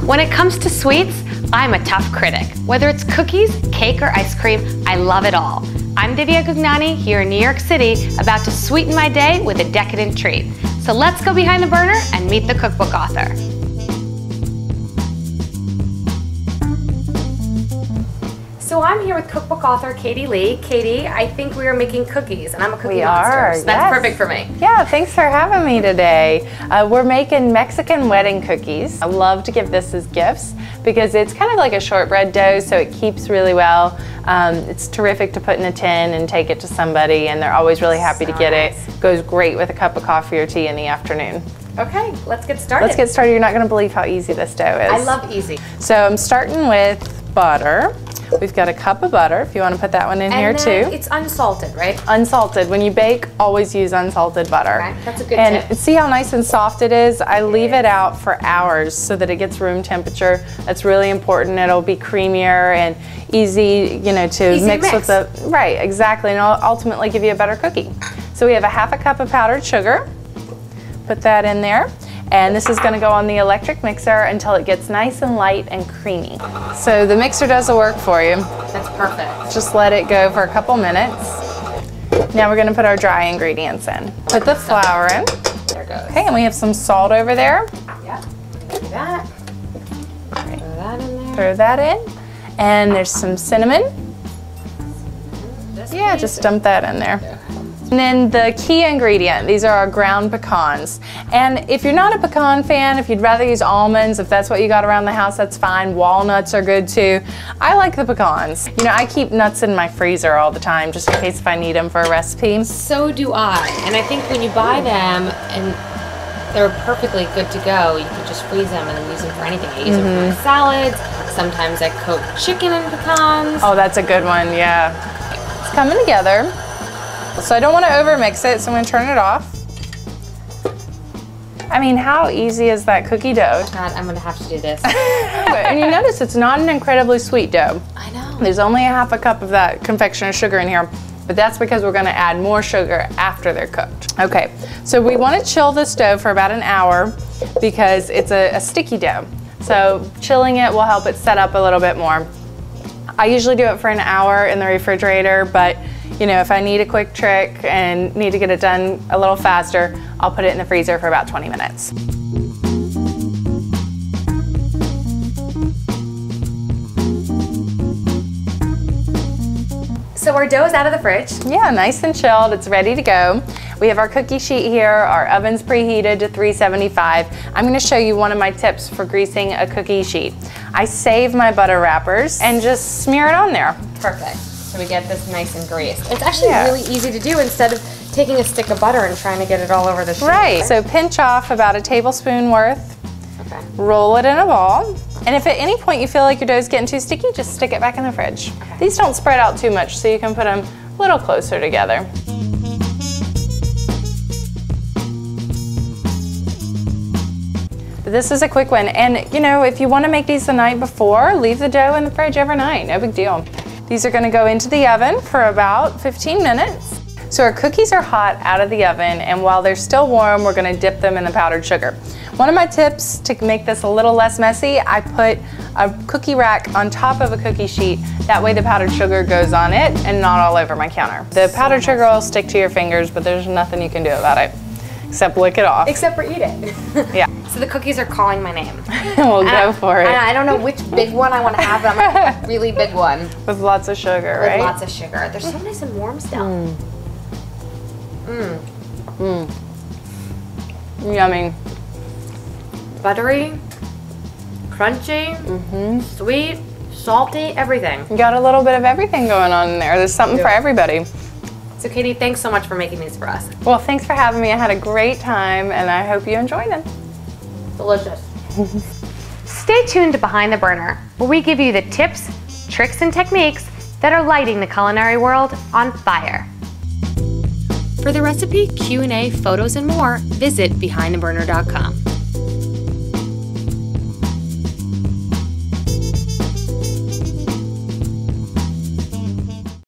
When it comes to sweets, I'm a tough critic. Whether it's cookies, cake, or ice cream, I love it all. I'm Divya Gugnani here in New York City, about to sweeten my day with a decadent treat. So let's go behind the burner and meet the cookbook author. So I'm here with cookbook author Katie Lee. Katie, I think we are making cookies, and I'm a cookie monster, so that's perfect for me. Yeah, thanks for having me today. We're making Mexican wedding cookies. I love to give this as gifts because it's kind of like a shortbread dough, so it keeps really well. It's terrific to put in a tin and take it to somebody, and they're always really happy to get it. Goes great with a cup of coffee or tea in the afternoon. Okay, let's get started. Let's get started. You're not going to believe how easy this dough is. I love easy. So I'm starting with butter. We've got a cup of butter, if you want to put that one in here too. It's unsalted, right? Unsalted. When you bake, always use unsalted butter. Okay, that's a good tip. And see how nice and soft it is? I leave it out for hours so that it gets room temperature. That's really important. It'll be creamier and easy, you know, to mix with the, right, exactly, and it'll ultimately give you a better cookie. So we have a half a cup of powdered sugar. Put that in there. And this is going to go on the electric mixer until it gets nice and light and creamy. So the mixer does the work for you. That's perfect. Just let it go for a couple minutes. Now we're going to put our dry ingredients in. Put the flour in. There it goes. Okay, and we have some salt over there. Yeah, do that. Right. Throw that in there. Throw that in. And there's some cinnamon. Yeah, just dump that in there. And then the key ingredient, these are our ground pecans. And if you're not a pecan fan, if you'd rather use almonds, if that's what you got around the house, that's fine. Walnuts are good too. I like the pecans. You know, I keep nuts in my freezer all the time just in case if I need them for a recipe. So do I. And I think when you buy them and they're perfectly good to go, you can just freeze them and then use them for anything. I use them for my salads. Sometimes I coat chicken in pecans. Oh, that's a good one, yeah. It's coming together. So I don't want to overmix it, so I'm going to turn it off. I mean, how easy is that cookie dough? God, I'm going to have to do this. And you notice it's not an incredibly sweet dough. I know. There's only a half a cup of that confectioner sugar in here, but that's because we're going to add more sugar after they're cooked. Okay, so we want to chill this dough for about an hour because it's a sticky dough. So chilling it will help it set up a little bit more. I usually do it for an hour in the refrigerator, but you know, if I need a quick trick and need to get it done a little faster, I'll put it in the freezer for about 20 minutes. So our dough is out of the fridge. Yeah, nice and chilled. It's ready to go. We have our cookie sheet here. Our oven's preheated to 375. I'm going to show you one of my tips for greasing a cookie sheet. I save my butter wrappers and just smear it on there. Perfect. So we get this nice and greased. It's actually really easy to do instead of taking a stick of butter and trying to get it all over the sheet. Right. So pinch off about a tablespoon worth. Okay. Roll it in a ball. And if at any point you feel like your dough's getting too sticky, just stick it back in the fridge. Okay. These don't spread out too much, so you can put them a little closer together. But this is a quick one. And you know, if you want to make these the night before, leave the dough in the fridge overnight. No big deal. These are going to go into the oven for about 15 minutes. So our cookies are hot out of the oven, and while they're still warm, we're going to dip them in the powdered sugar. One of my tips to make this a little less messy, I put a cookie rack on top of a cookie sheet. That way the powdered sugar goes on it and not all over my counter. The powdered sugar will stick to your fingers, but there's nothing you can do about it except lick it off. Except for eat it. Yeah. So the cookies are calling my name. We'll go for it. I don't know which big one I want to have, but I'm going to have a really big one. With lots of sugar, right? With lots of sugar. They're so nice and warm still. Yummy. Buttery, crunchy, sweet, salty, everything. You got a little bit of everything going on in there. There's something for everybody. So Katie, thanks so much for making these for us. Well, thanks for having me. I had a great time, and I hope you enjoyed them. Delicious. Stay tuned to Behind the Burner, where we give you the tips, tricks, and techniques that are lighting the culinary world on fire. For the recipe, Q&A, photos, and more, visit behindtheburner.com.